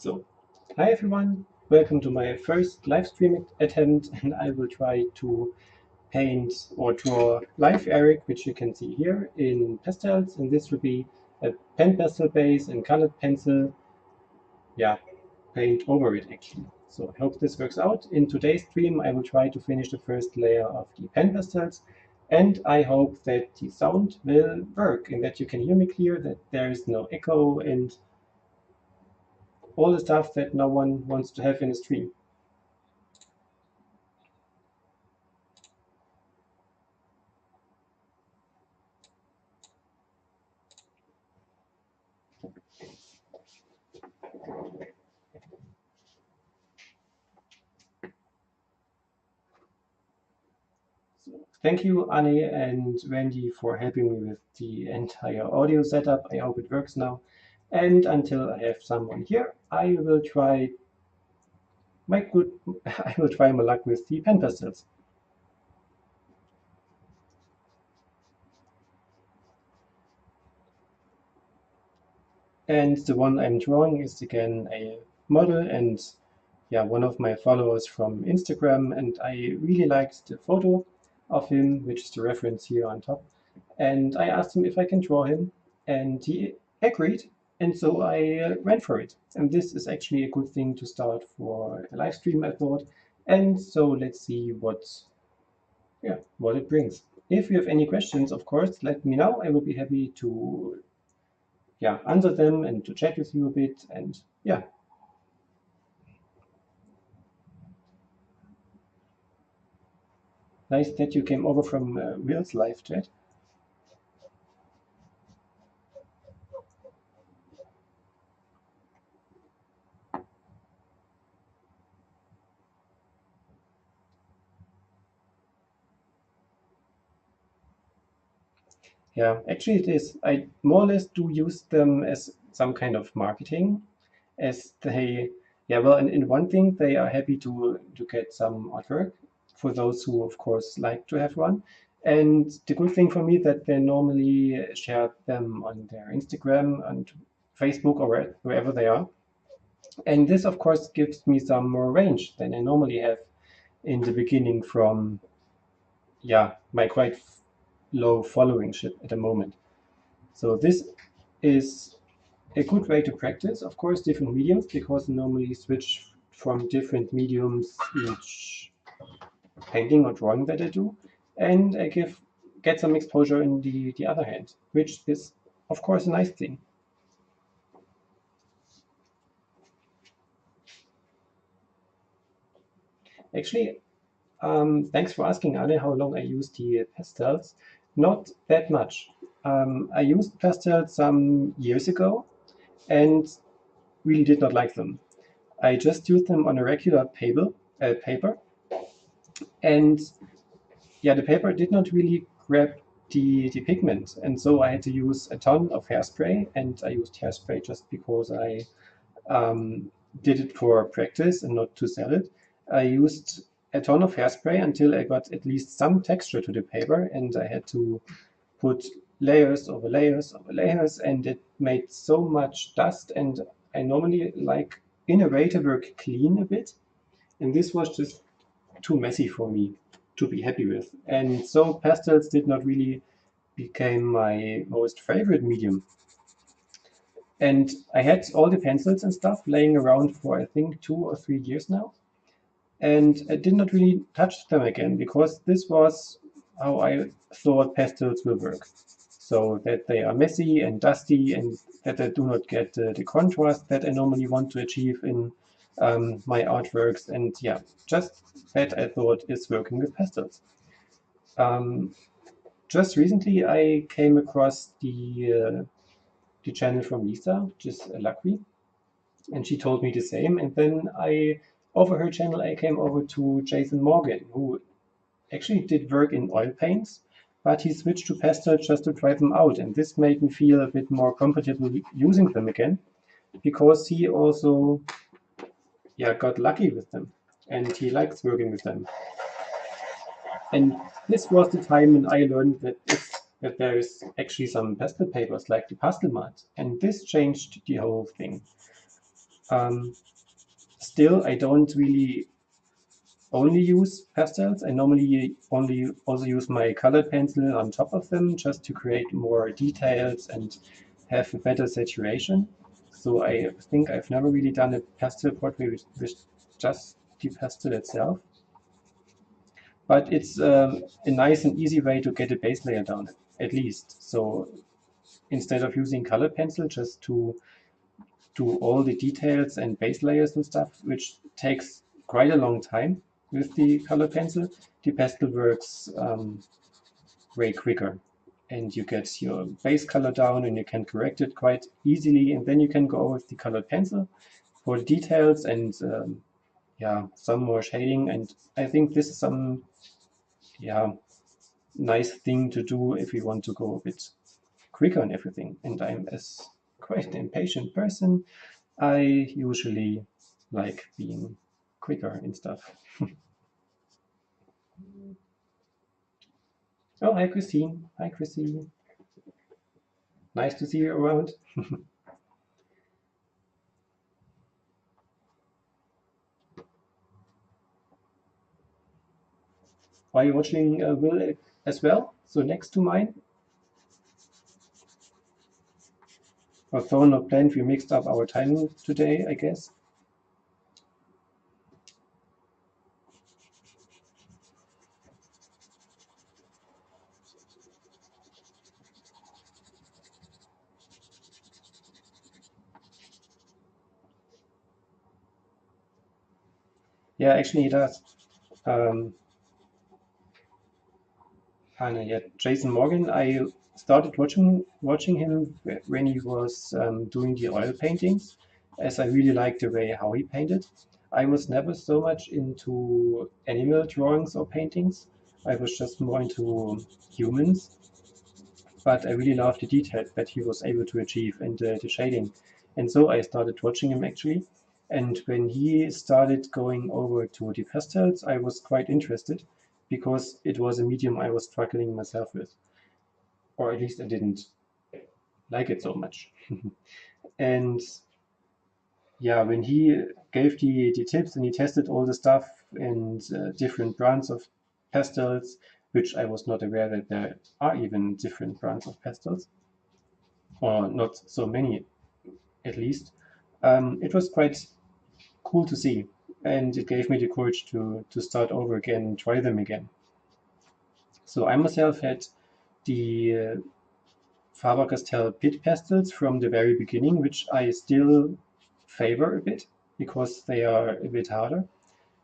So, hi everyone, welcome to my first live stream attempt, and I will try to paint or draw Leif Erik, which you can see here in pastels, and this will be a pen pastel base and colored pencil, paint over it actually. So I hope this works out. In today's stream I will try to finish the first layer of the pen pastels, and I hope that the sound will work and that you can hear me clear, that there is no echo and all the stuff that no one wants to have in a stream. Thank you, Annie and Randy, for helping me with the entire audio setup. I hope it works now. And until I have someone here, I will try I will try my luck with the pen pastels. And the one I'm drawing is again a model and one of my followers from Instagram, and I really liked the photo of him, which is the reference here on top. And I asked him if I can draw him, and he agreed. And so I went for it. And this is actually a good thing to start for a live stream, I thought. And so let's see what it brings. If you have any questions, of course, let me know. I will be happy to answer them and to chat with you a bit. And nice that you came over from Will's live chat. Yeah, actually it is. I more or less do use them as some kind of marketing, as they, well, in one thing, they are happy to get some artwork for those who, of course, like to have one. And the good thing for me that they normally share them on their Instagram and Facebook or wherever they are. And this, of course, gives me some more range than I normally have in the beginning from, my quite low followingship at the moment. So this is a good way to practice, of course, different mediums, because I normally switch from different mediums each painting or drawing that I do, and I get some exposure in the other hand, which is, of course, a nice thing. Actually, thanks for asking, Anne, how long I use the pastels. Not that much. I used pastels some years ago and really did not like them. I just used them on a regular paper, and the paper did not really grab the pigment, and so I had to use a ton of hairspray, and I used hairspray just because I did it for practice and not to sell it. I used a ton of hairspray until I got at least some texture to the paper, and I had to put layers over layers over layers, and it made so much dust, and I normally like in a way to work clean a bit, and this was just too messy for me to be happy with. And so pastels did not really become my most favorite medium. And I had all the pencils and stuff laying around for I think 2 or 3 years now. And I did not really touch them again because this was how I thought pastels will work. So that they are messy and dusty and that I do not get the contrast that I normally want to achieve in my artworks. And just that I thought is working with pastels. Just recently I came across the channel from Lisa, which is Lacri, and she told me the same. And then over her channel, I came over to Jason Morgan, who actually did work in oil paints, but he switched to pastel just to try them out. And this made me feel a bit more comfortable using them again, because he also got lucky with them and he likes working with them. And this was the time when I learned that there is actually some pastel papers like the pastel mat, and this changed the whole thing. Still, I don't really only use pastels. I normally only also use my colored pencil on top of them just to create more details and have a better saturation. So I think I've never really done a pastel portrait with just the pastel itself. But it's a nice and easy way to get a base layer down, at least. So instead of using colored pencil just to do all the details and base layers and stuff, which takes quite a long time with the color pencil, the pastel works way quicker. And you get your base color down and you can correct it quite easily. And then you can go with the colored pencil for the details and yeah, some more shading. And I think this is some yeah, nice thing to do if you want to go a bit quicker on everything. And I'm as quite an impatient person. I usually like being quicker and stuff. Oh, hi Christine. Hi Christine. Nice to see you around. Are you watching Will as well? So next to mine? Although not planned, we mixed up our timing today, I guess. Yeah, actually he does. Um, yeah, Jason Morgan. I started watching him when he was doing the oil paintings, as I really liked the way how he painted. I was never so much into animal drawings or paintings. I was just more into humans, but I really loved the details that he was able to achieve and the shading. And so I started watching him actually. And when he started going over to the pastels, I was quite interested because it was a medium I was struggling myself with, or at least I didn't like it so much. And yeah, when he gave the tips and he tested all the stuff and different brands of pastels, which I was not aware that there are even different brands of pastels, or not so many at least, it was quite cool to see. And it gave me the courage to start over again and try them again. So I myself had the Faber-Castell pit pastels from the very beginning, which I still favor a bit because they are a bit harder.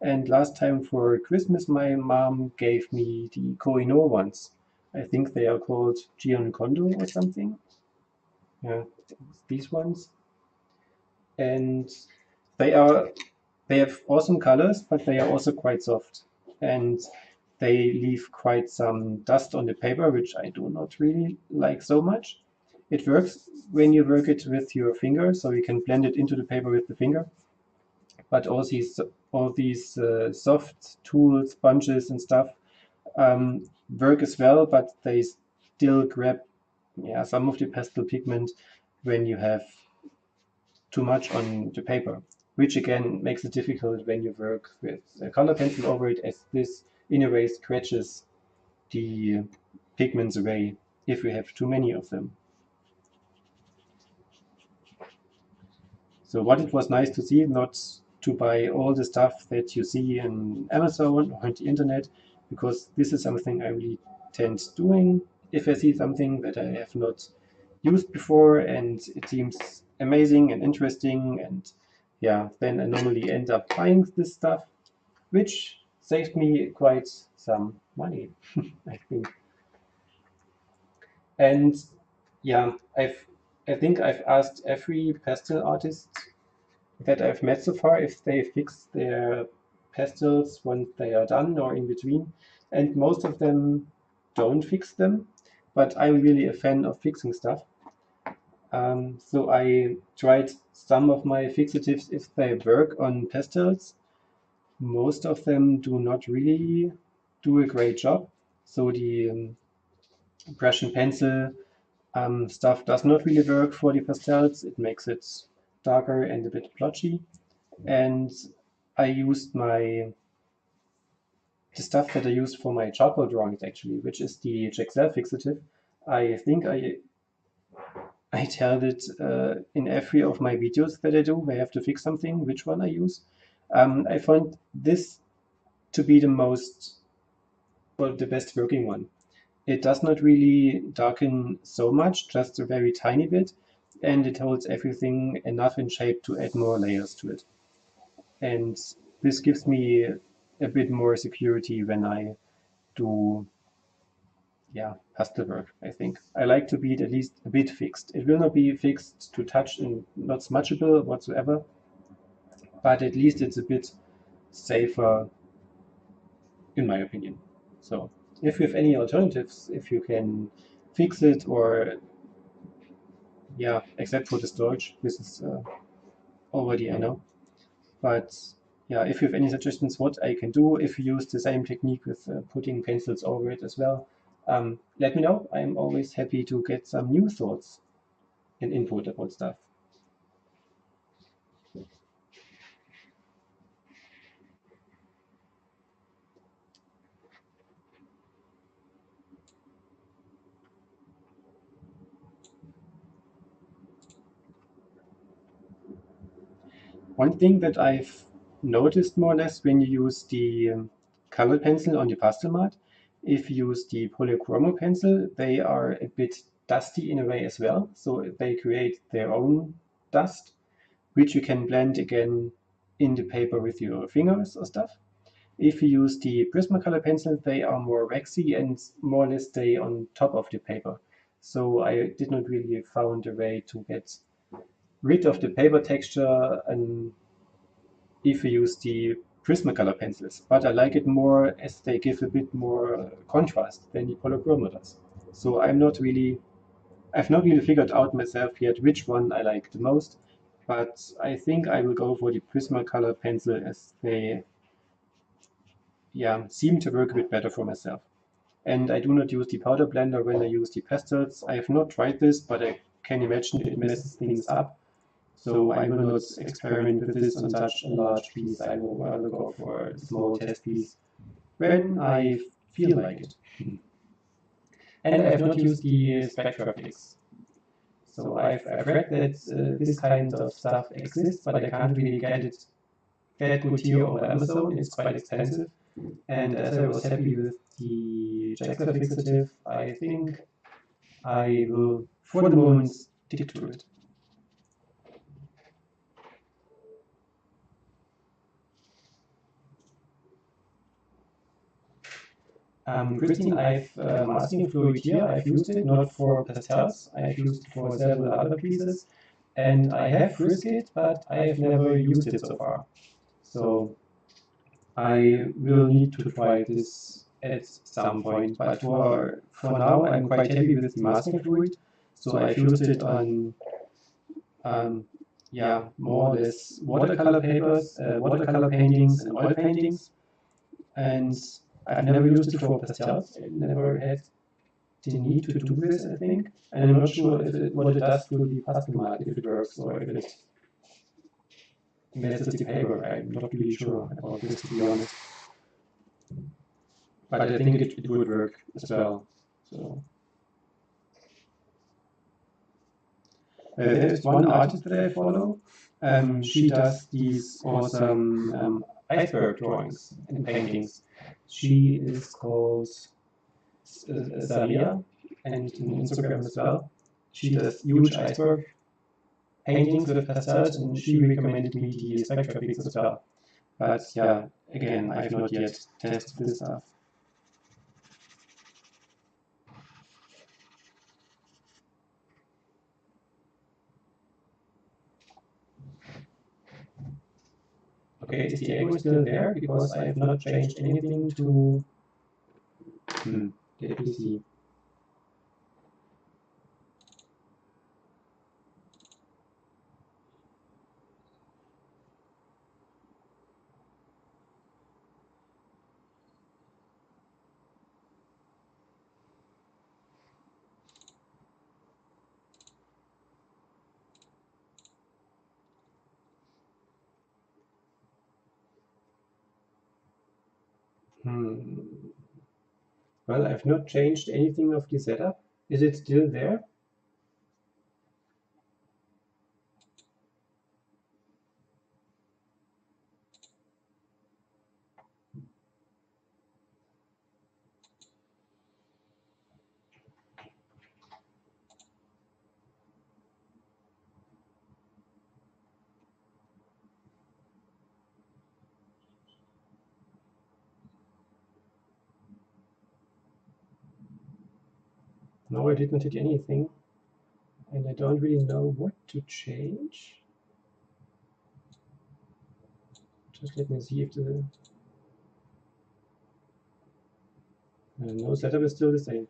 And last time for Christmas, my mom gave me the Koh-i-Noor ones. I think they are called Gioconda or something. Yeah, these ones. And they are they have awesome colors, but they are also quite soft. And they leave quite some dust on the paper, which I do not really like so much. It works when you work it with your finger, so you can blend it into the paper with the finger. But all these soft tools, sponges and stuff work as well, but they still grab yeah, some of the pastel pigment when you have too much on the paper, which again makes it difficult when you work with a color pencil over it, as this in a way scratches the pigments away if you have too many of them. So what it was nice to see, not to buy all the stuff that you see in Amazon or on the internet, because this is something I really tend doing. If I see something that I have not used before and it seems amazing and interesting, and yeah, then I normally end up buying this stuff, which saves me quite some money, I think. And yeah, I think I've asked every pastel artist that I've met so far if they fix their pastels when they are done or in between, and most of them don't fix them. But I'm really a fan of fixing stuff. So I tried some of my fixatives if they work on pastels. Most of them do not really do a great job. So the brush and pencil stuff does not really work for the pastels. It makes it darker and a bit blotchy. And I used the stuff that I used for my charcoal drawings actually, which is the Jaxel fixative. I think I tell it in every of my videos that I do where I have to fix something, which one I use. I find this to be the best working one. It does not really darken so much, just a very tiny bit, and it holds everything enough in shape to add more layers to it. And this gives me a bit more security when I do, yeah, pastel work, I think. I like to be at least a bit fixed. It will not be fixed to touch and not smudgeable whatsoever, but at least it's a bit safer, in my opinion. So if you have any alternatives, if you can fix it or, yeah, except for the storage, this is already I know. But yeah, if you have any suggestions what I can do, if you use the same technique with putting pencils over it as well, let me know. I'm always happy to get some new thoughts and input about stuff. One thing that I've noticed more or less when you use the color pencil on your pastel mat, if you use the polychromo pencil, they are a bit dusty in a way as well. So they create their own dust, which you can blend again in the paper with your fingers or stuff. If you use the Prismacolor pencil, they are more waxy and more or less stay on top of the paper. So I did not really found a way to get rid of the paper texture and if you use the Prismacolor pencils, but I like it more as they give a bit more contrast than the Polychromo does. So I've not really figured out myself yet which one I like the most, but I think I will go for the Prismacolor pencil as they, yeah, seem to work a bit better for myself. And I do not use the powder blender when I use the pastels. I have not tried this, but I can imagine it messes things up. So I will not experiment with this on such a large piece. I will rather go for a small test piece when I feel like it. And I have not used the Spectra Fix. So I've read that this kind of stuff exists, but I can't really get it that good here over Amazon. It's quite expensive. And as I was happy with the Jaxler fixative, I think I will, for the moment, stick to it. Christine, I've masking fluid here. I've used it not for pastels. I've used it for several other pieces, and I have frisked it, but I have never used it so far. So I will need to try this at some point. But for now, I'm quite happy with the masking fluid. So I've used it on yeah, more or less watercolor papers, watercolor paintings, and oil paintings. And I've never used it for pastels. I never had the need to do this, I think. And I'm not sure what it does to the pastel mat, if it works or if it messes the paper. I'm not really sure about this, to be honest. But I think it would work as well. So there's one artist that I follow. She does these awesome iceberg drawings and paintings. She is called Saria, and on Instagram as well. She does huge iceberg paintings with pastels, and she recommended me the Spectra Fix as well. But yeah, again, I've not yet tested this stuff. Okay, is the echo still there? Because I have not changed anything to the PC. Well, I've not changed anything of the setup. Is it still there? No, I did not hit anything. And I don't really know what to change. Just let me see if the no, setup is still the same.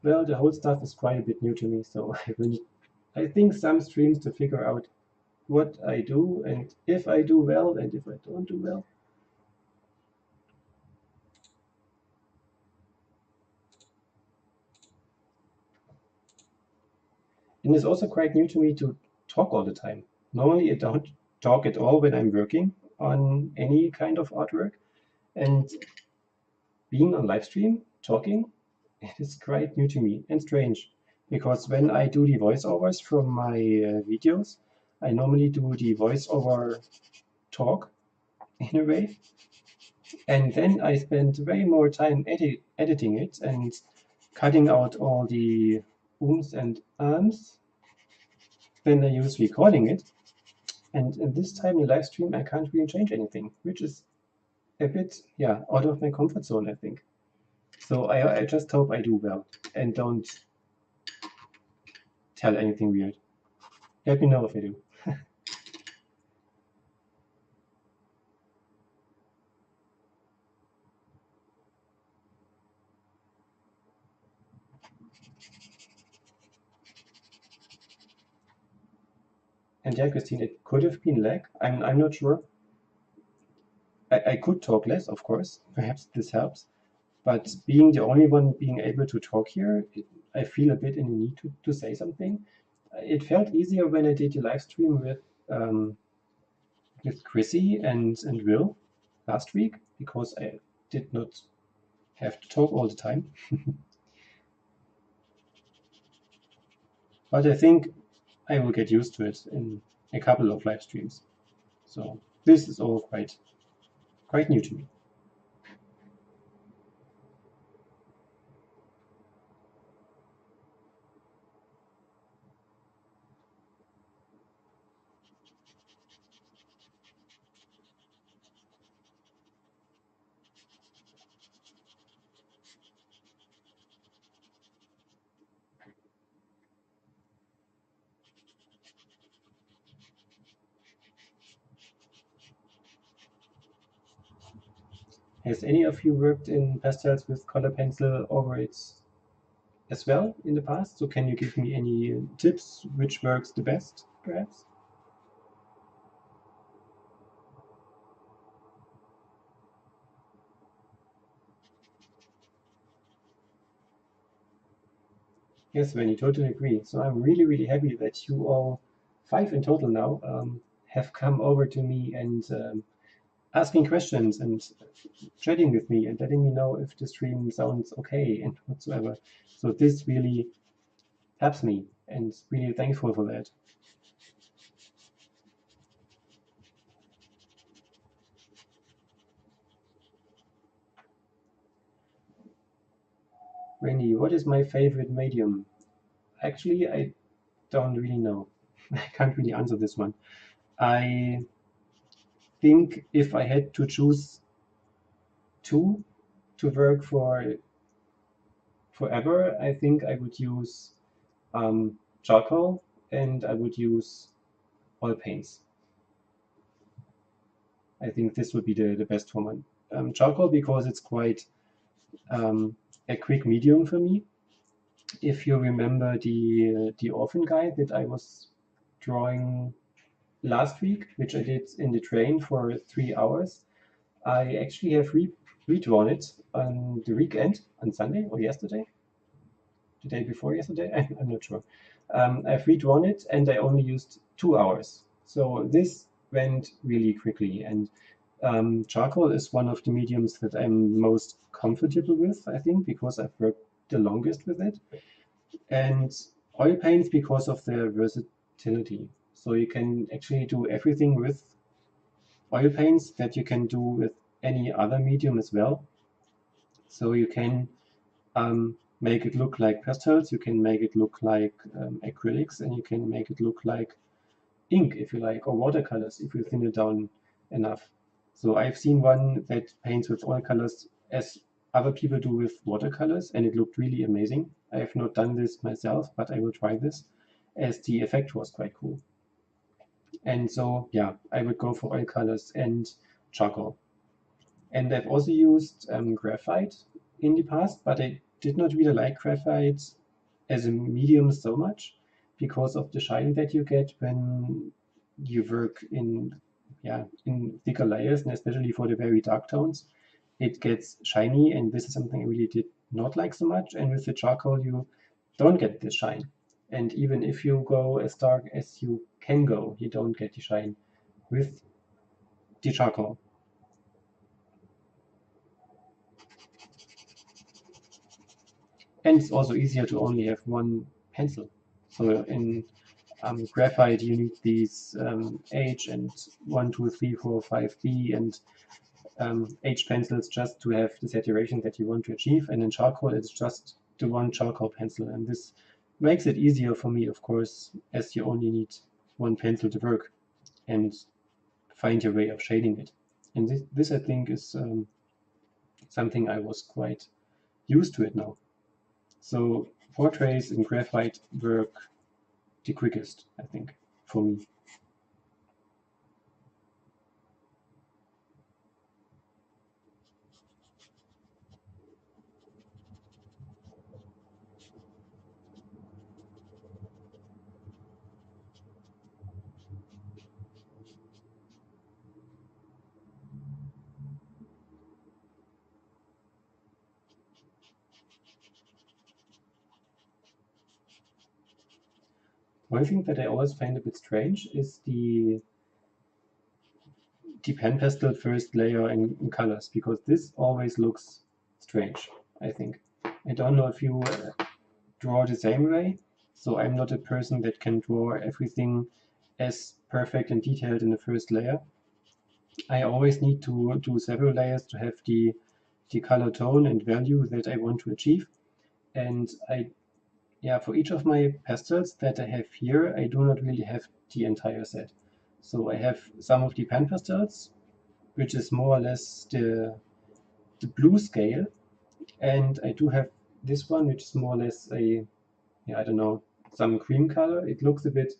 Well, the whole stuff is quite a bit new to me, so I think some streams to figure out what I do and if I do well and if I don't do well. And it's also quite new to me to talk all the time. Normally, I don't talk at all when I'm working on any kind of artwork. And being on live stream, talking, it is quite new to me and strange. Because when I do the voiceovers from my videos, I normally do the voiceover talk in a way. And then I spend way more time editing it and cutting out all the ums and ahs than I use recording it. And in this time in live stream, I can't really change anything, which is a bit, yeah, out of my comfort zone, I think. So I just hope I do well and don't tell anything weird. Let me know if I do. And yeah, Christine, it could have been lag. I'm not sure. I could talk less, of course. Perhaps this helps. But being the only one being able to talk here, I feel a bit in the need to say something. It felt easier when I did the live stream with Chrissy and Will last week because I did not have to talk all the time. But I think I will get used to it in a couple of live streams. So this is all quite new to me. Has any of you worked in pastels with color pencil over it as well in the past? So can you give me any tips which works the best, perhaps? Yes, Vinny, totally agree. So I'm really happy that you all, 5 in total now, have come over to me and asking questions and chatting with me and letting me know if the stream sounds okay and whatsoever. So this really helps me and really thankful for that. Randy, what is my favorite medium? Actually, I don't really know. I can't really answer this one. I think if I had to choose two to work for forever, I think I would use charcoal and I would use oil paints. I think this would be the best for one. Charcoal because it's quite a quick medium for me. If you remember the orphan guide that I was drawing last week, which I did in the train for 3 hours, I actually have redrawn it on the weekend, on Sunday or yesterday, the day before yesterday, I'm not sure. I've redrawn it and I only used 2 hours. So this went really quickly. And charcoal is one of the mediums that I'm most comfortable with, I think, because I've worked the longest with it. And oil paints because of their versatility. So you can actually do everything with oil paints that you can do with any other medium as well. So you can make it look like pastels, you can make it look like acrylics, and you can make it look like ink if you like, or watercolors if you thin it down enough. So I've seen one that paints with oil colors as other people do with watercolors, and it looked really amazing. I have not done this myself, but I will try this as the effect was quite cool. And so, yeah, I would go for oil colors and charcoal. And I've also used graphite in the past, but I did not really like graphite as a medium so much because of the shine that you get when you work in, yeah, in thicker layers, and especially for the very dark tones, it gets shiny, and this is something I really did not like so much. And with the charcoal, you don't get this shine. And even if you go as dark as you can go, you don't get the shine with the charcoal. And it's also easier to only have one pencil. So in graphite, you need these H and 1, 2, 3, 4, 5B and H pencils just to have the saturation that you want to achieve. And in charcoal, it's just the one charcoal pencil. And this makes it easier for me, of course, as you only need one pencil to work and find your way of shading it. And this I think, is something I was quite used to it now. So portraits in graphite work the quickest, I think, for me. One thing that I always find a bit strange is the pen pastel first layer in colors, because this always looks strange, I think. I don't know if you draw the same way. So I'm not a person that can draw everything as perfect and detailed in the first layer. I always need to do several layers to have the color tone and value that I want to achieve. And yeah, for each of my pastels that I have here, I do not really have the entire set. So I have some of the pan pastels, which is more or less the blue scale, and I do have this one, which is more or less a, yeah, I don't know, some cream color. It looks a bit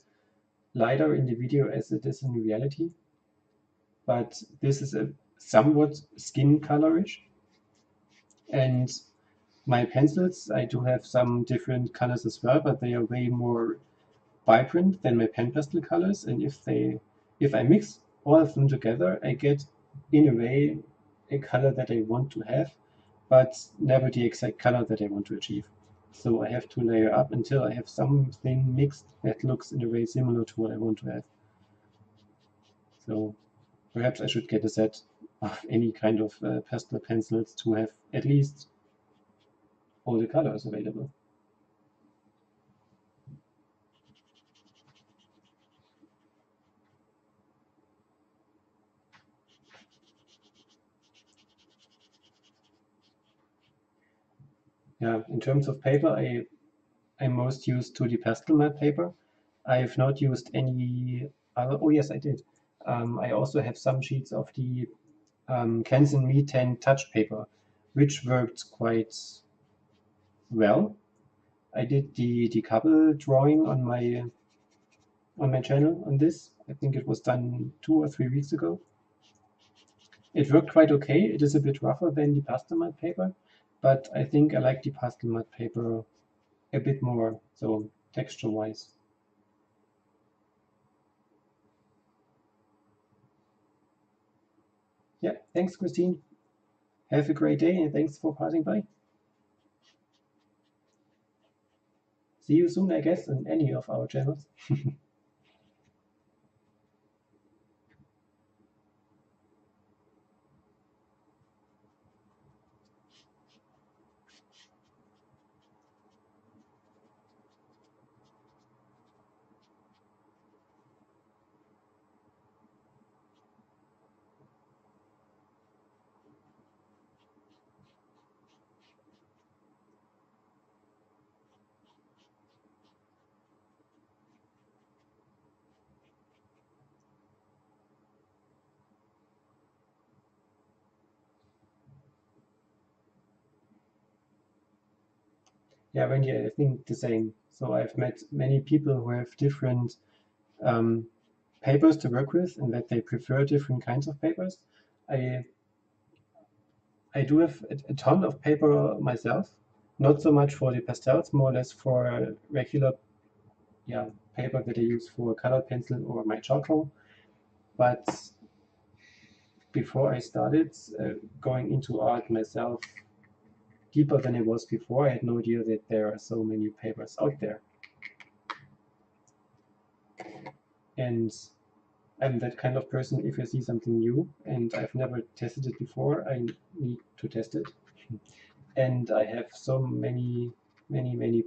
lighter in the video as it is in reality, but this is a somewhat skin colorish. And my pencils, I do have some different colors as well, but they are way more vibrant than my pen pastel colors. And if I mix all of them together, I get, in a way, a color that I want to have, but never the exact color that I want to achieve. So I have to layer up until I have something mixed that looks in a way similar to what I want to have. So perhaps I should get a set of any kind of pastel pencils to have at least all the colors available. Yeah, in terms of paper, I'm most used to the pastel matte paper. I have not used any other. Oh yes, I did. I also have some sheets of the Canson Me 10 touch paper, which worked quite well. I did the couple drawing on my channel on this. I think it was done 2 or 3 weeks ago. It worked quite okay. It is a bit rougher than the pastel matte paper, but I think I like the pastel matte paper a bit more, so texture-wise. Yeah, thanks, Christine. Have a great day, and thanks for passing by. See you soon, I guess, on any of our channels. Yeah, Wendy, I think the same. So I've met many people who have different um, papers to work with, and that they prefer different kinds of papers. I I do have a ton of paper myself, not so much for the pastels, more or less for regular, yeah, paper that I use for colored pencil or my charcoal. But before I started going into art myself deeper than I was before, I had no idea that there are so many papers out there. And I'm that kind of person, if I see something new and I've never tested it before, I need to test it. And I have so many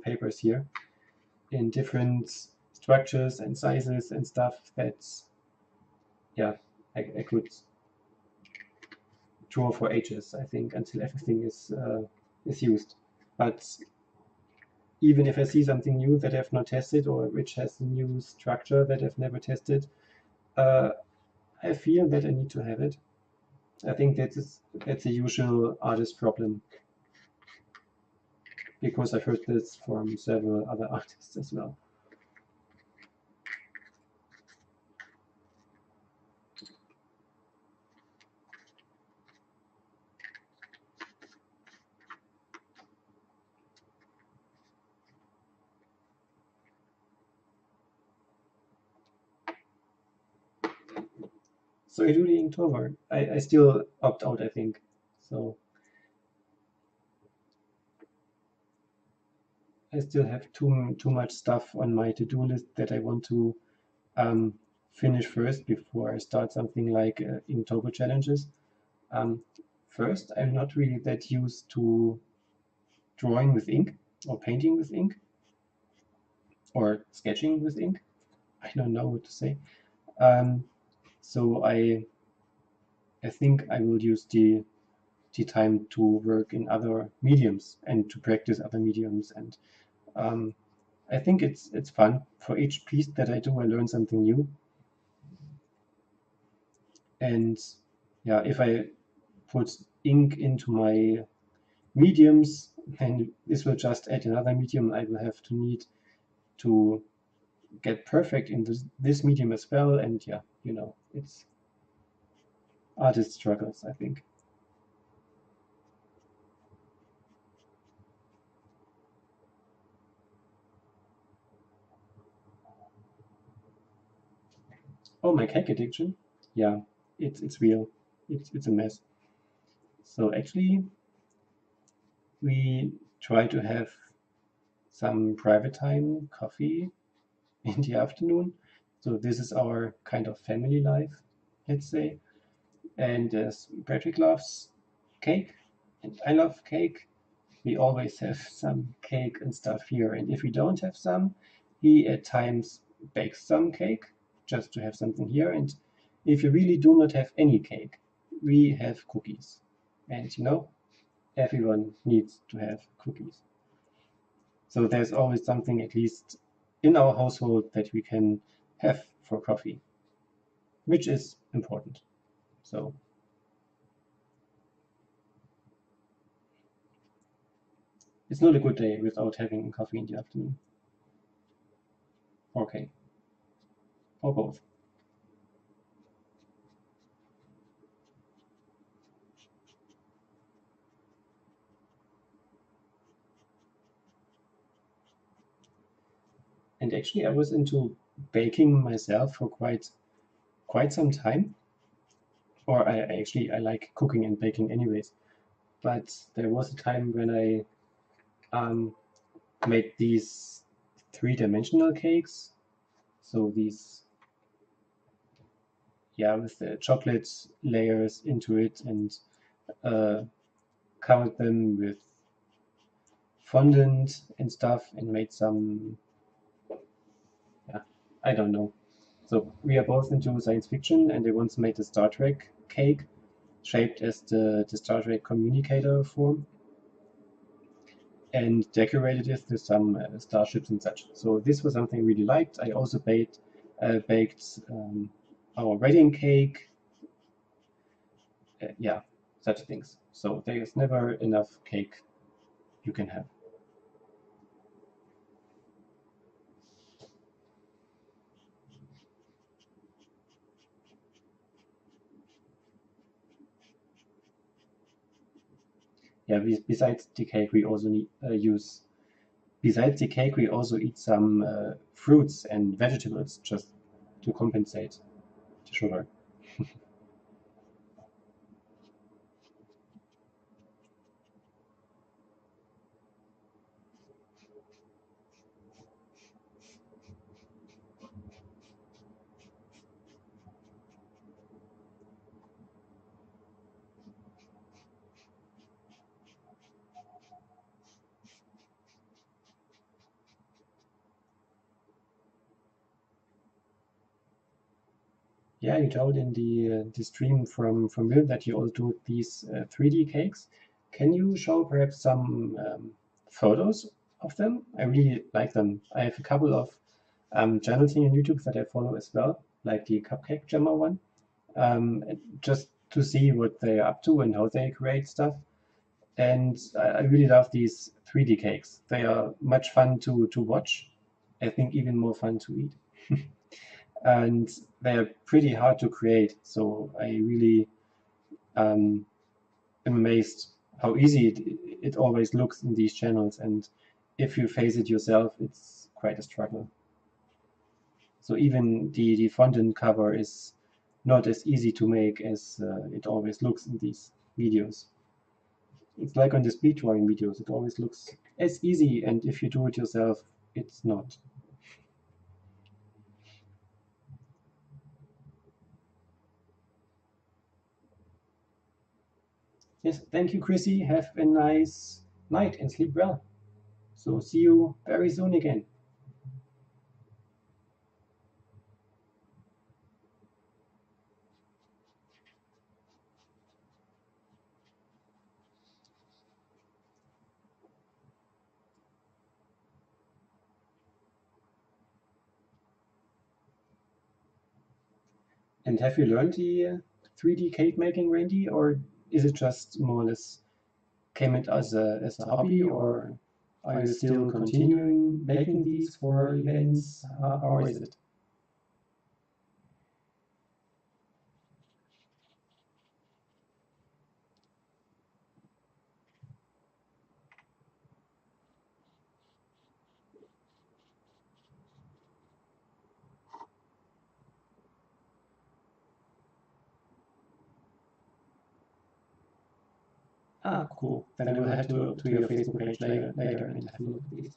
papers here in different structures and sizes and stuff that, yeah, I could draw for ages, I think, until everything is used. But even if I see something new that I've not tested or which has a new structure that I've never tested, uh, I feel that I need to have it. I think that's a usual artist problem, because I've heard this from several other artists as well. So I do the Inktober. I still opt out, I think. So I still have too much stuff on my to-do list that I want to um, finish first before I start something like Inktober challenges. Um, First, I'm not really that used to drawing with ink or painting with ink or sketching with ink. I don't know what to say. Um, so I think I will use the time to work in other mediums and to practice other mediums. And um, I think it's fun. For each piece that I do, I learn something new. And yeah, if I put ink into my mediums, then this will just add another medium I will have to need to get perfect in this medium as well. And yeah, it's artist struggles, I think. Oh, my cake addiction? Yeah, it's real. It's a mess. So actually, we try to have some private time, coffee in the afternoon. So this is our kind of family life, let's say. And Patrick loves cake, and I love cake. We always have some cake and stuff here. And if we don't have some, he at times bakes some cake just to have something here. And if you really do not have any cake, we have cookies. And everyone needs to have cookies. So there's always something, at least in our household, that we can have for coffee, which is important. So it's not a good day without having coffee in the afternoon. Okay, or both. And actually, I was into baking myself for quite some time. Or I like cooking and baking anyways. But there was a time when I um, made these three-dimensional cakes. So these, yeah, with the chocolate layers into it, and uh, covered them with fondant and stuff, and made some, yeah, I don't know. So we are both into science fiction, and I once made a Star Trek cake shaped as the Star Trek communicator form, and decorated it with some starships and such. So this was something I really liked. I also baked our wedding cake. Yeah, such things. So there is never enough cake you can have. yeah, besides the cake, we also besides the cake, we also eat some fruits and vegetables just to compensate the sugar. Yeah, you told in the stream from Will that you also do these 3D cakes. Can you show perhaps some photos of them? I really like them. I have a couple of channels here on YouTube that I follow as well, like the Cupcake Gemma one, just to see what they're up to and how they create stuff. And I really love these 3D cakes. They are much fun to watch. I think even more fun to eat. And they're pretty hard to create. So I really am amazed how easy it always looks in these channels. And if you face it yourself, it's quite a struggle. So even the fondant cover is not as easy to make as it always looks in these videos. It's like on the speed drawing videos, it always looks as easy, and if you do it yourself, it's not. Yes, thank you, Chrissy. Have a nice night and sleep well. So see you very soon again. And have you learned the 3D cake making, Randy, or is it just more or less came it as a hobby, or are you still continuing making these for events? How is it? Ah, cool. Then I will head to your Facebook page later and have a look at these.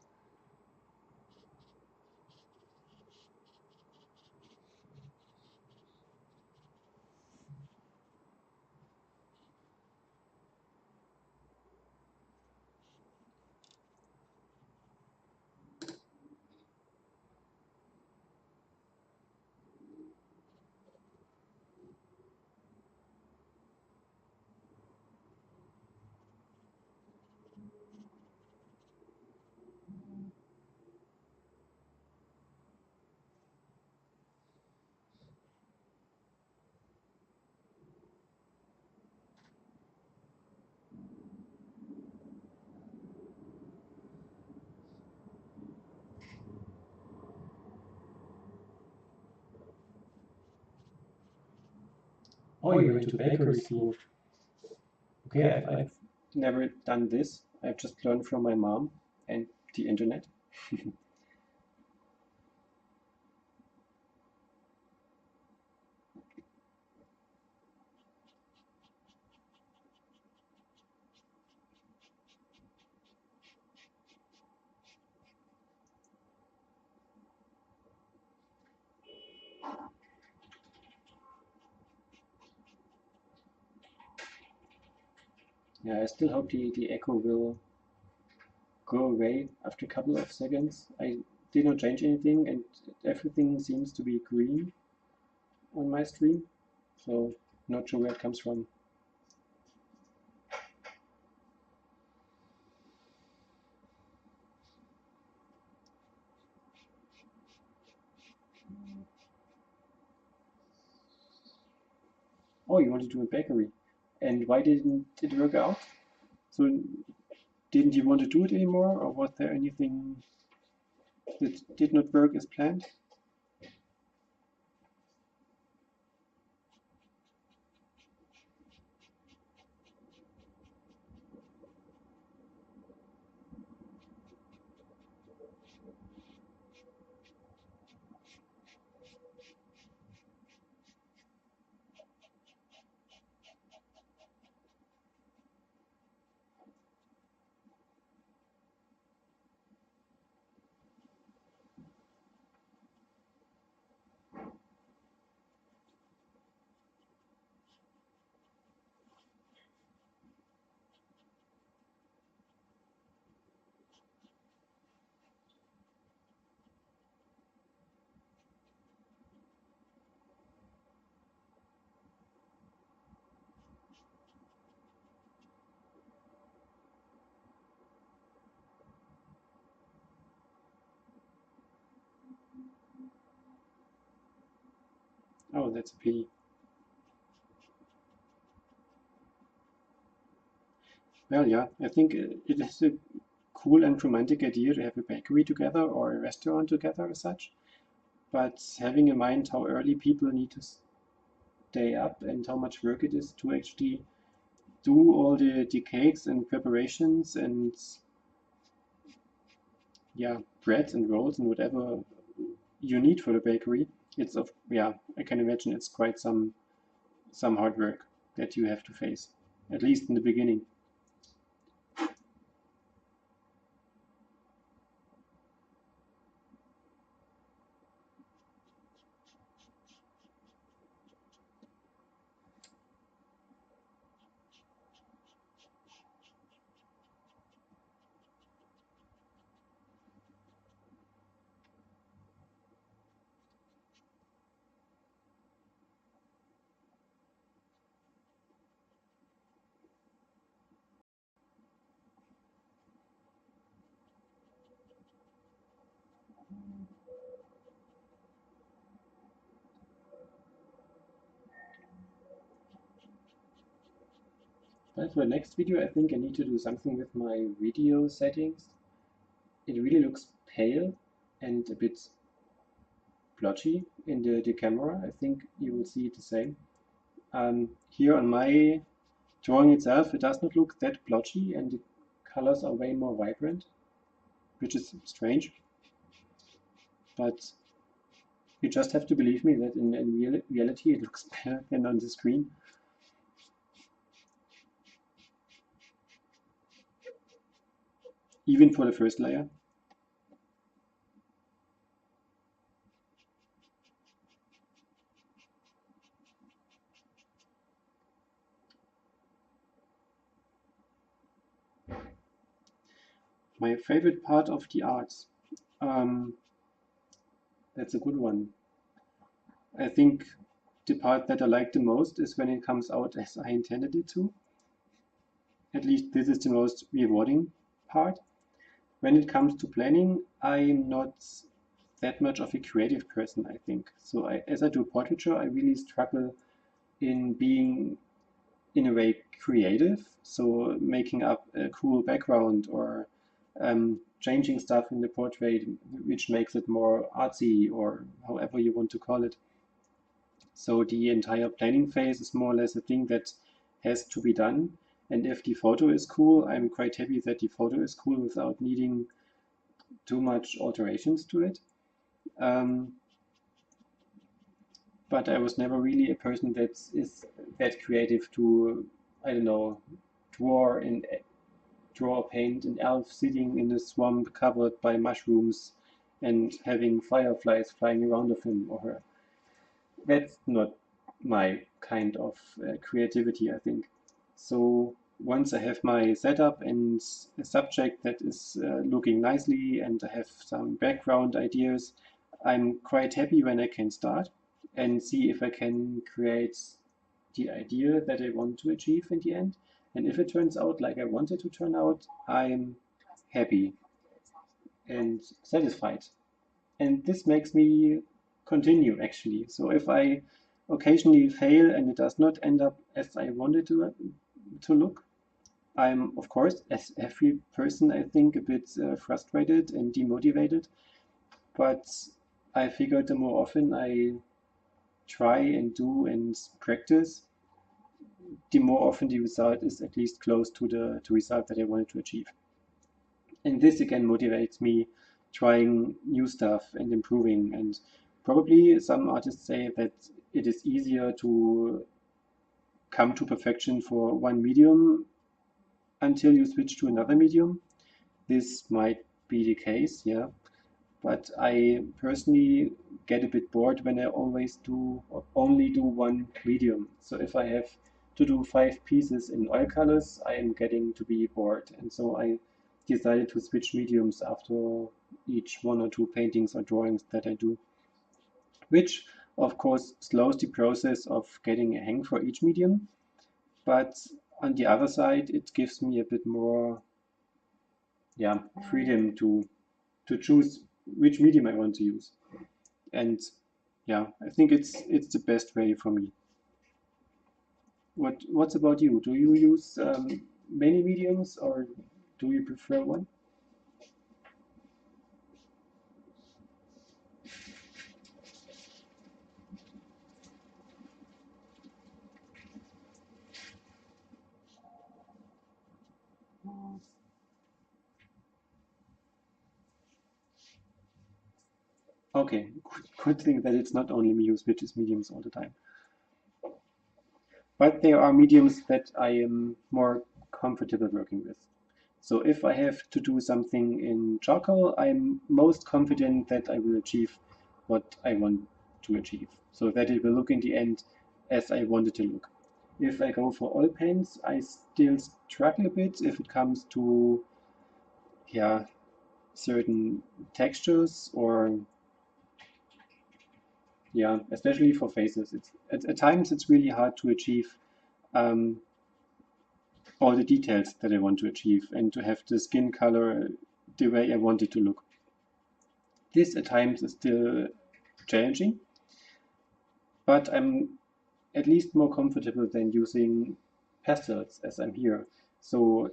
Oh, you went to bakery school. Okay, I've never done this. I've just learned from my mom and the internet. Yeah, I still hope the echo will go away after a couple of seconds. I did not change anything and everything seems to be green on my stream. So not sure where it comes from. Oh, you want to do a bakery. And why didn't it work out? So didn't you want to do it anymore, or was there anything that did not work as planned? Oh, that's a pity. Well, yeah, I think it is a cool and romantic idea to have a bakery together or a restaurant together as such. But having in mind how early people need to stay up and how much work it is to actually do all the cakes and preparations and yeah, breads and rolls and whatever you need for the bakery, it's of yeah, I can imagine it's quite some hard work that you have to face, at least in the beginning. But for the next video, I think I need to do something with my video settings. It really looks pale and a bit blotchy in the camera. I think you will see it the same. Here on my drawing itself, it does not look that blotchy and the colors are way more vibrant, which is strange. But you just have to believe me that in reality it looks better than on the screen. Even for the first layer. My favorite part of the arts. Um, that's a good one. I think the part that I like the most is when it comes out as I intended it to. At least this is the most rewarding part. When it comes to planning, I'm not that much of a creative person, I think. So as I do portraiture, I really struggle in being, in a way, creative. So making up a cool background or changing stuff in the portrait, which makes it more artsy or however you want to call it. So the entire planning phase is more or less a thing that has to be done. And if the photo is cool, I'm quite happy that the photo is cool without needing too much alterations to it. Um, but I was never really a person that is that creative to, I don't know, draw in draw or paint an elf sitting in a swamp covered by mushrooms and having fireflies flying around of him or her. That's not my kind of creativity, I think. So once I have my setup and a subject that is looking nicely and I have some background ideas, I'm quite happy when I can start and see if I can create the idea that I want to achieve in the end. And if it turns out like I want it to turn out, I'm happy and satisfied. And this makes me continue actually. So if I occasionally fail and it does not end up as I wanted to look, I'm of course, as every person, I think, a bit frustrated and demotivated. But I figured the more often I try and do and practice, the more often the result is at least close to the result that I wanted to achieve. And this again motivates me trying new stuff and improving. And probably some artists say that it is easier to come to perfection for one medium until you switch to another medium. This might be the case, yeah. But I personally get a bit bored when I always do or only do one medium. So if I have to do 5 pieces in oil colors, I am getting to be bored. And so I decided to switch mediums after each 1 or 2 paintings or drawings that I do, which of course slows the process of getting a hang for each medium. But on the other side, it gives me a bit more, yeah, freedom to choose which medium I want to use. And yeah, I think it's the best way for me. What's about you? Do you use many mediums or do you prefer one? Okay, good thing that it's not only me who switches mediums all the time. But there are mediums that I am more comfortable working with. So if I have to do something in charcoal, I'm most confident that I will achieve what I want to achieve. So that it will look in the end as I want it to look. If I go for oil paints, I still struggle a bit if it comes to, yeah, certain textures or, yeah, especially for faces. At times it's really hard to achieve um, all the details that I want to achieve and to have the skin color the way I want it to look. This at times is still challenging, but I'm at least more comfortable than using pastels as I'm here. So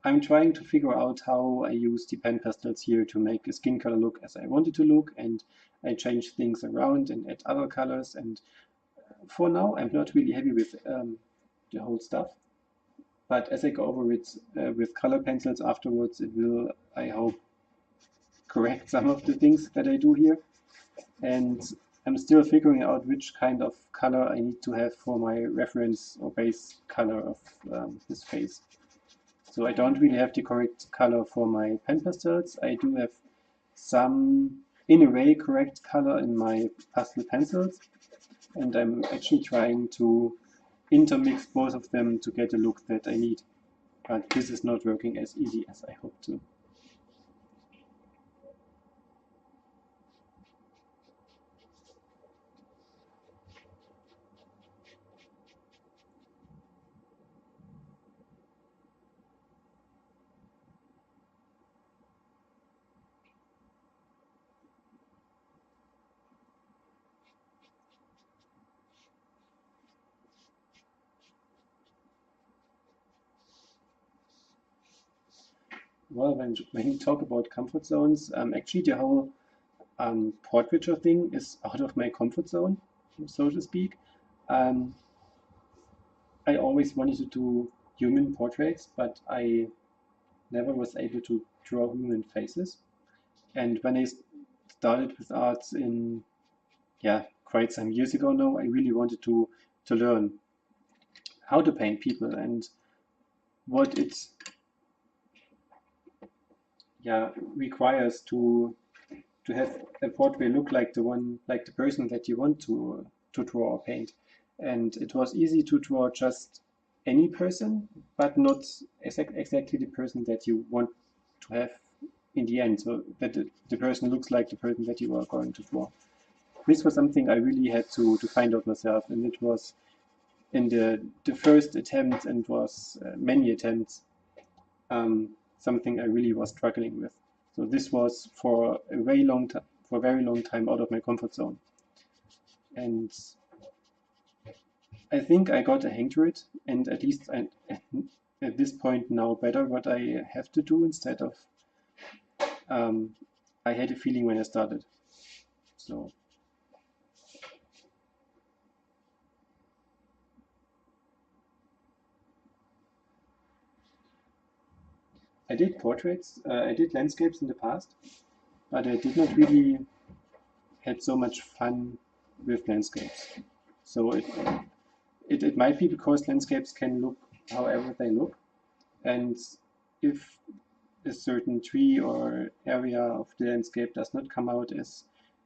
I'm trying to figure out how I use the pen pastels here to make a skin color look as I want it to look, and I change things around and add other colors. And for now, I'm not really happy with the whole stuff. But as I go over it with color pencils afterwards, it will, I hope, correct some of the things that I do here. And I'm still figuring out which kind of color I need to have for my reference or base color of this face. So I don't really have the correct color for my pen pastels. I do have some, in a way, correct color in my pastel pencils. And I'm actually trying to intermix both of them to get a look that I need. But this is not working as easy as I hope to. Well, when you talk about comfort zones, actually the whole portraiture thing is out of my comfort zone, so to speak. Um, I always wanted to do human portraits, but I never was able to draw human faces. And when I started with arts in, yeah, quite some years ago now, I really wanted to learn how to paint people and what it, yeah, requires to have a portrait look like like the person that you want to draw or paint. And it was easy to draw just any person, but not exactly the person that you want to have in the end, so that the person looks like the person that you are going to draw. This was something I really had to find out myself, and it was in the first attempt and was many attempts something I really was struggling with. So this was for a very long time, for a very long time out of my comfort zone. And I think I got a hang to it, and at least I, at this point now better what I have to do instead of um, I had a feeling when I started. So I did portraits, I did landscapes in the past, but I did not really had so much fun with landscapes. So it might be because landscapes can look however they look, and if a certain tree or area of the landscape does not come out as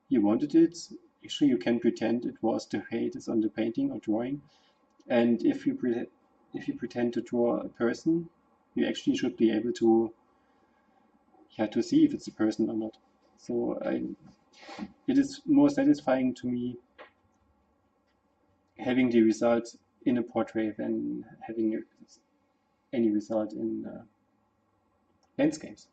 you wanted it, actually you can pretend it was the way it is on the painting or drawing. And if you pretend to draw a person, you actually should be able to, yeah, to see if it's a person or not. So it is more satisfying to me having the result in a portrait than having any result in landscapes.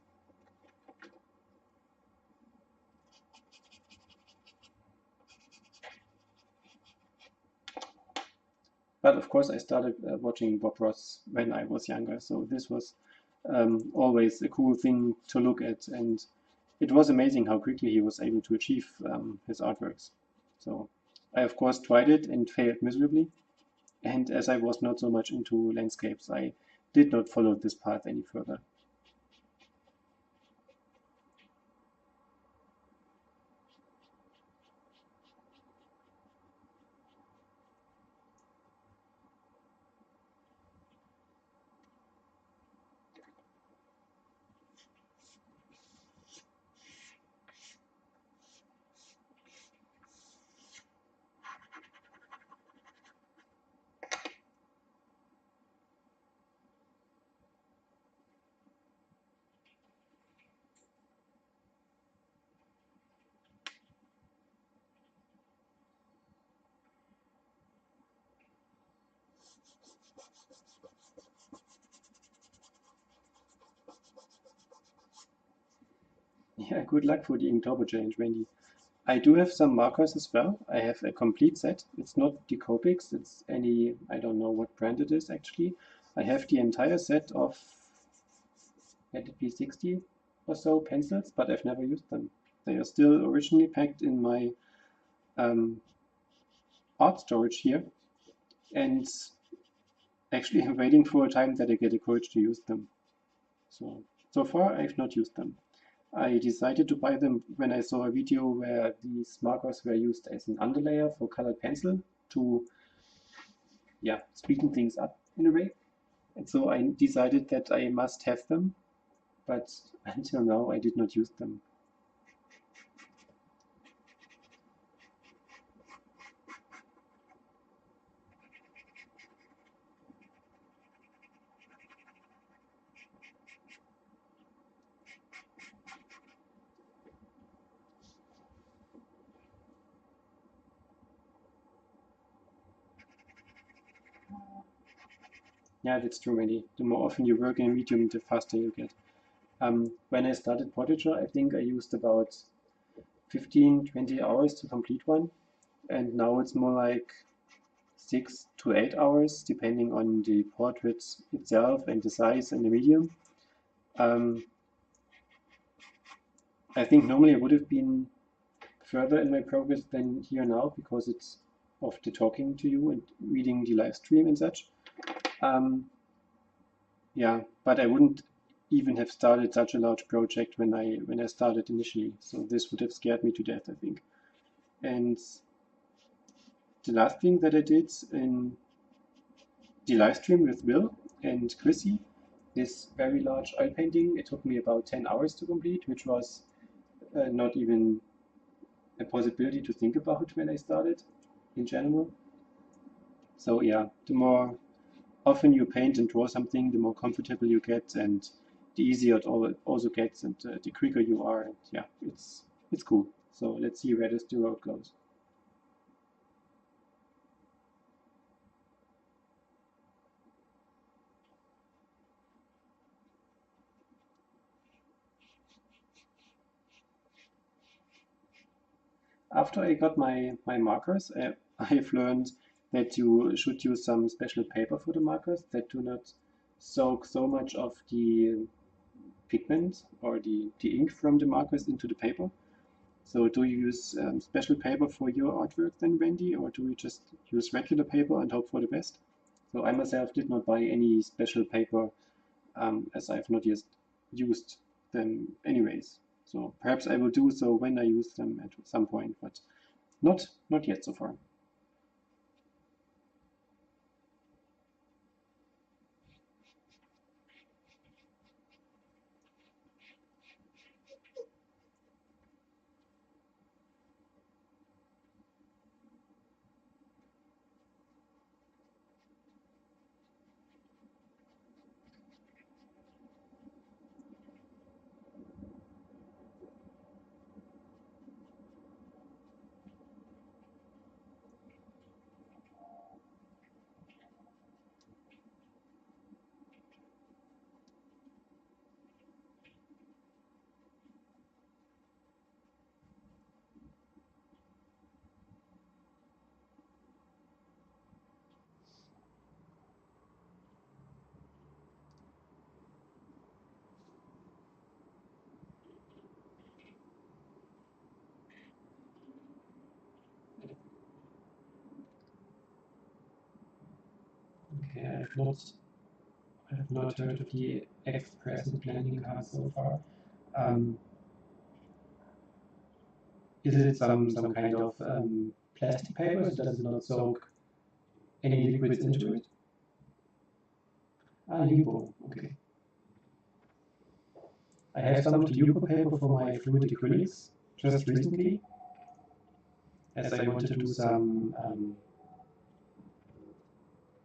But of course, I started watching Bob Ross when I was younger, so this was always a cool thing to look at, and it was amazing how quickly he was able to achieve his artworks. So I, of course, tried it and failed miserably. And as I was not so much into landscapes, I did not follow this path any further. Yeah, good luck for the Inktober challenge, Wendy. I do have some markers as well. I have a complete set. It's not the Copics, it's any, I don't know what brand it is actually. I have the entire set of, let it be 60 or so pencils, but I've never used them. They are still originally packed in my um, art storage here, and actually I'm waiting for a time that I get the courage to use them. So far I've not used them. I decided to buy them when I saw a video where these markers were used as an underlayer for colored pencil to, yeah, sweeten things up in a way. And so I decided that I must have them, but until now I did not use them. Yeah, that's true, Mandy. The more often you work in a medium, the faster you get. When I started Portraiture, I think I used about 15, 20 hours to complete one. And now it's more like 6 to 8 hours, depending on the portrait itself and the size and the medium. Um, I think normally I would have been further in my progress than here now because it's of the talking to you and reading the live stream and such. Um, yeah, but I wouldn't even have started such a large project when I started initially. So this would have scared me to death, I think. And the last thing that I did in the live stream with Will and Chrissy, this very large oil painting, it took me about 10 hours to complete, which was not even a possibility to think about when I started in general. So yeah, the more often you paint and draw something, the more comfortable you get, and the easier it also gets, and the quicker you are. And yeah, it's cool. So let's see where this road goes. After I got my markers, I've learned that you should use some special paper for the markers that do not soak so much of the pigment or the ink from the markers into the paper. So do you use special paper for your artwork then, Wendy, or do you just use regular paper and hope for the best? So I myself did not buy any special paper as I've not yet used them anyways. So perhaps I will do so when I use them at some point, but not yet so far. have not heard of the X-present blending card so far. Um, is it some kind of plastic paper, so does it not soak any liquids into it? Ah, Yupo, okay. I have some of the Yupo paper for my fluid acrylics just recently, as I want to do some,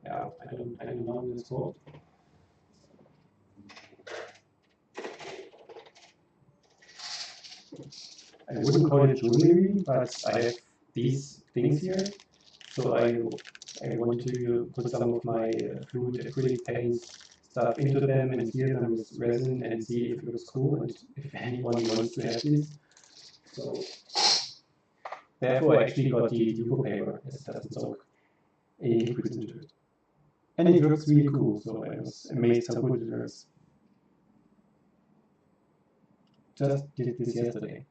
yeah, I don't know what it's called. I wouldn't call it jewelry, but I have these things here. So I want to put some of my fluid acrylic paint stuff into them and seal them with resin and see if it looks cool and if anyone wants to have this. So therefore I actually got the Duco paper, as it doesn't soak any liquids into it. And it looks really cool, so I was amazed how good it looks. Just did this yesterday.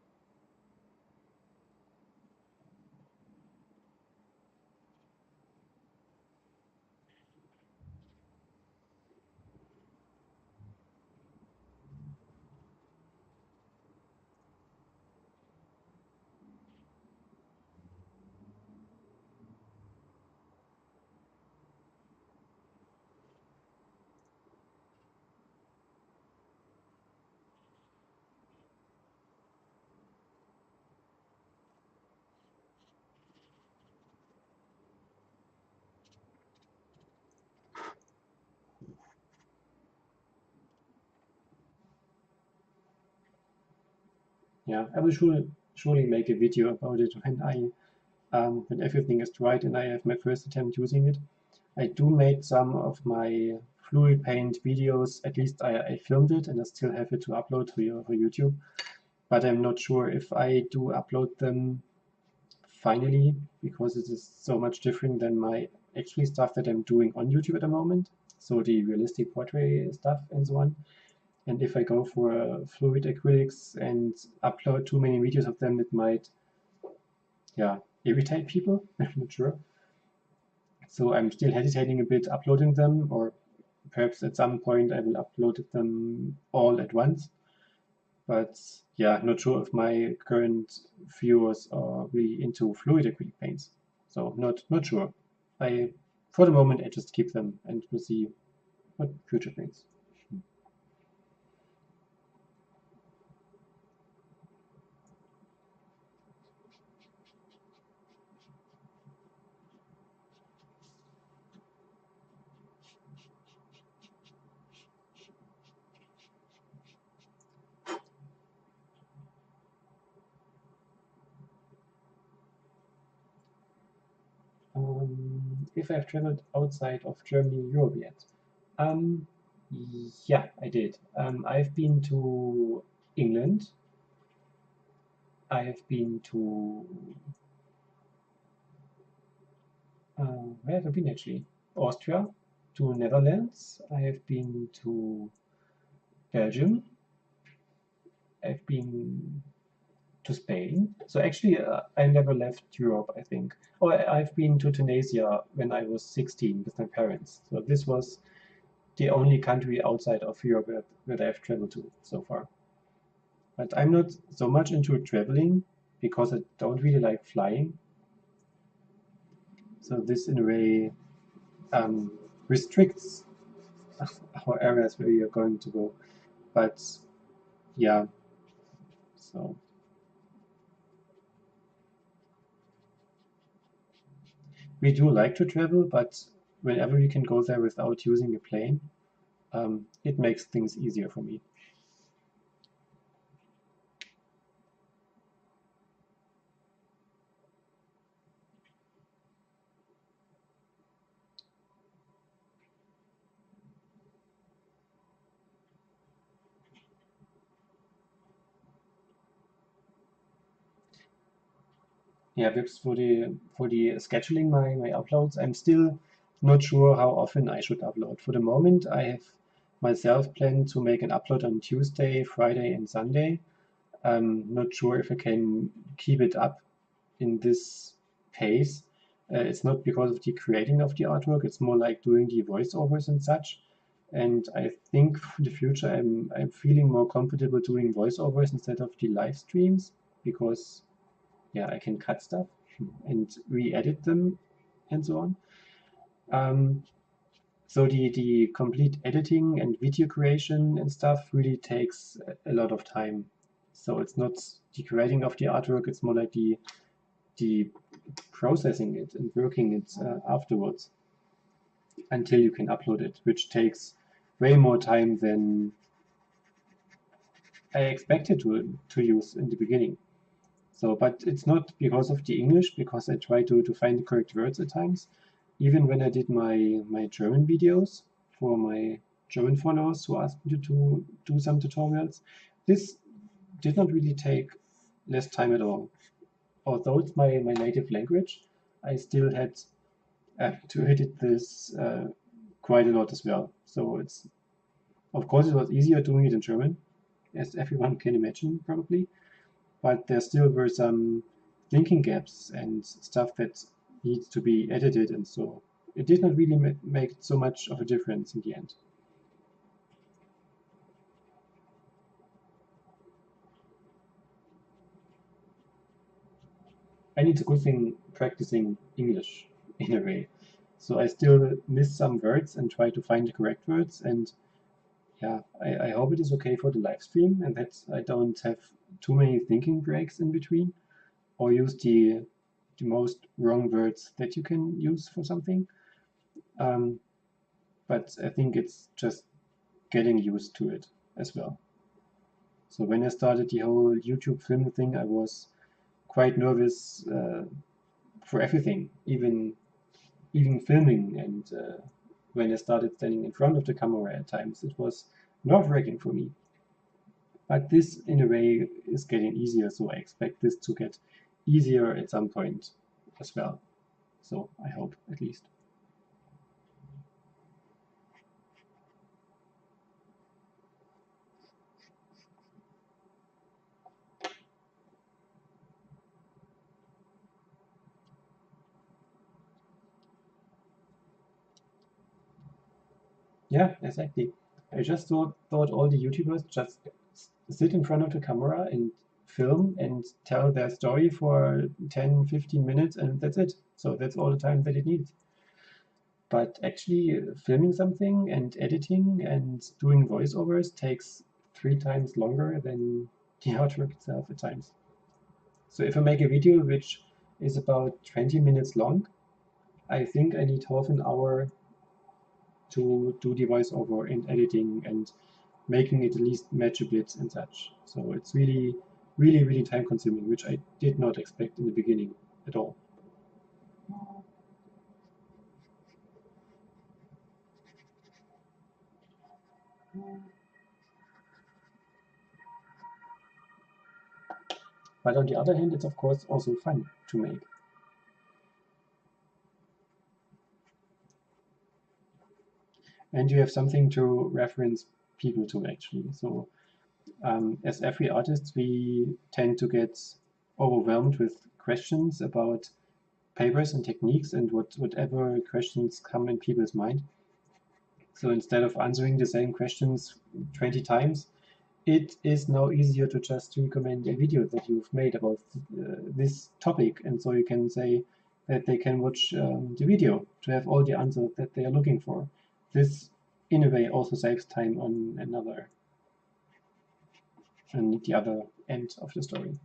Yeah, I will surely make a video about it when everything is right and I have my first attempt using it. I do make some of my fluid paint videos, at least I filmed it and I still have it to upload for YouTube, but I'm not sure if I do upload them finally, because it is so much different than my actually stuff that I'm doing on YouTube at the moment, so the realistic portrait stuff and so on. And if I go for fluid acrylics and upload too many videos of them, it might, yeah, irritate people. I'm not sure. So I'm still hesitating a bit uploading them, or perhaps at some point I will upload them all at once. But yeah, not sure if my current viewers are really into fluid acrylic paints. So not sure. For the moment I just keep them and we'll see what future brings. If I've traveled outside of Germany, Europe yet? Um, yeah, I did. I've been to England. I've been to where have I been actually? Austria, to Netherlands. I have been to Belgium. I've been to Spain. So actually, I never left Europe, I think. Oh, I've been to Tunisia when I was 16 with my parents. So this was the only country outside of Europe that I've traveled to so far. But I'm not so much into traveling because I don't really like flying. So this, in a way, um, restricts our areas where we are going to go. But yeah, so we do like to travel, but whenever we can go there without using a plane, it makes things easier for me. Yeah, Vips, for the scheduling my uploads, I'm still not sure how often I should upload. For the moment, I have myself planned to make an upload on Tuesday, Friday, and Sunday. I'm not sure if I can keep it up in this pace, It's not because of the creating of the artwork, it's more like doing the voiceovers and such. And I think for the future, I'm feeling more comfortable doing voiceovers instead of the live streams because, yeah, I can cut stuff and re-edit them and so on. So the complete editing and video creation and stuff really takes a lot of time. So it's not the creating of the artwork, it's more like the processing it and working it afterwards until you can upload it, which takes way more time than I expected to use in the beginning. So, but it's not because of the English, because I try to find the correct words at times. Even when I did my German videos for my German followers who asked me to do some tutorials, this did not really take less time at all. Although it's my native language, I still had to edit this quite a lot as well. So it's, of course, it was easier doing it in German, as everyone can imagine probably, but there still were some thinking gaps and stuff that needs to be edited, and so it did not really make so much of a difference in the end. And it's a good thing practicing English in a way. So I still miss some words and try to find the correct words. And yeah, I hope it is okay for the live stream and that I don't have too many thinking breaks in between or use the most wrong words that you can use for something. Um, but I think it's just getting used to it as well. So when I started the whole YouTube film thing, I was quite nervous for everything, even filming. And when I started standing in front of the camera at times, it was nerve-wracking for me. But this, in a way, is getting easier. So I expect this to get easier at some point as well. So I hope, at least. Yeah, exactly. I just thought all the YouTubers just sit in front of the camera and film and tell their story for 10, 15 minutes, and that's it. So that's all the time that it needs. But actually, filming something and editing and doing voiceovers takes 3 times longer than the artwork itself at times. So if I make a video which is about 20 minutes long, I think I need half an hour to do the voiceover and editing and making it at least match a bit and such. So it's really, really, really time consuming, which I did not expect in the beginning at all. But on the other hand, it's of course also fun to make. And you have something to reference people to actually. So as every artist, we tend to get overwhelmed with questions about papers and techniques and whatever questions come in people's mind. So instead of answering the same questions 20 times, it is now easier to just recommend a video that you've made about this topic. And so you can say that they can watch the video to have all the answers that they are looking for. This, in a way, also saves time on the other end of the story.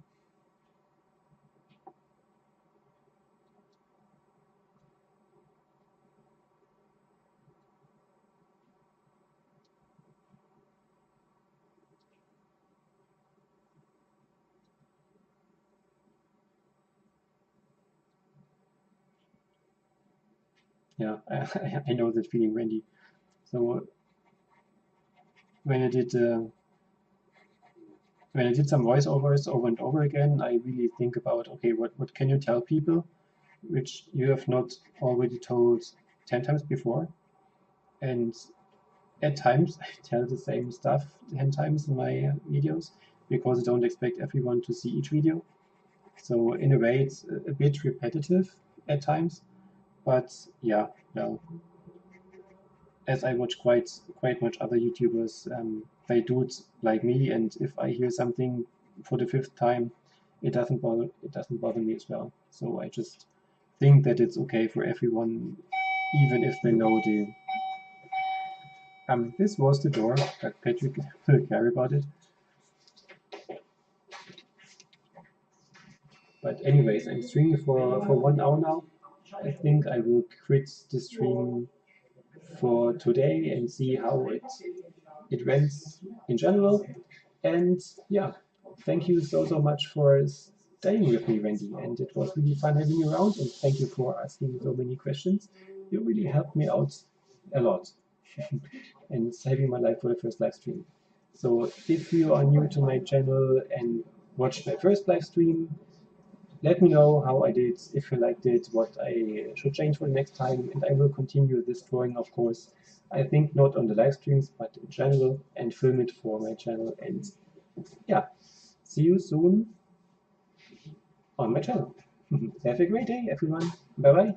Yeah, I know that feeling, Randy. So when I did uh, when I did some voiceovers over and over again, I really think about, okay, what can you tell people which you have not already told 10 times before? And at times I tell the same stuff 10 times in my videos because I don't expect everyone to see each video. So in a way, it's a bit repetitive at times, But yeah, well, as I watch quite much other YouTubers, they do it like me, and if I hear something for the fifth time, it doesn't bother me as well. So I just think that it's okay for everyone, even if they know the. This was the door, but Patrick will care about it. But anyways, I'm streaming for 1 hour now. I think I will quit the stream for today and see how it went in general. And yeah, thank you so much for staying with me, Wendy. And it was really fun having you around. And thank you for asking so many questions. You really helped me out a lot and saving my life for the first live stream. So if you are new to my channel and watched my first live stream, let me know how I did, if you liked it, what I should change for the next time, and I will continue this drawing, of course. I think not on the live streams, but in general, and film it for my channel. And yeah, see you soon on my channel. Have a great day, everyone. Bye bye.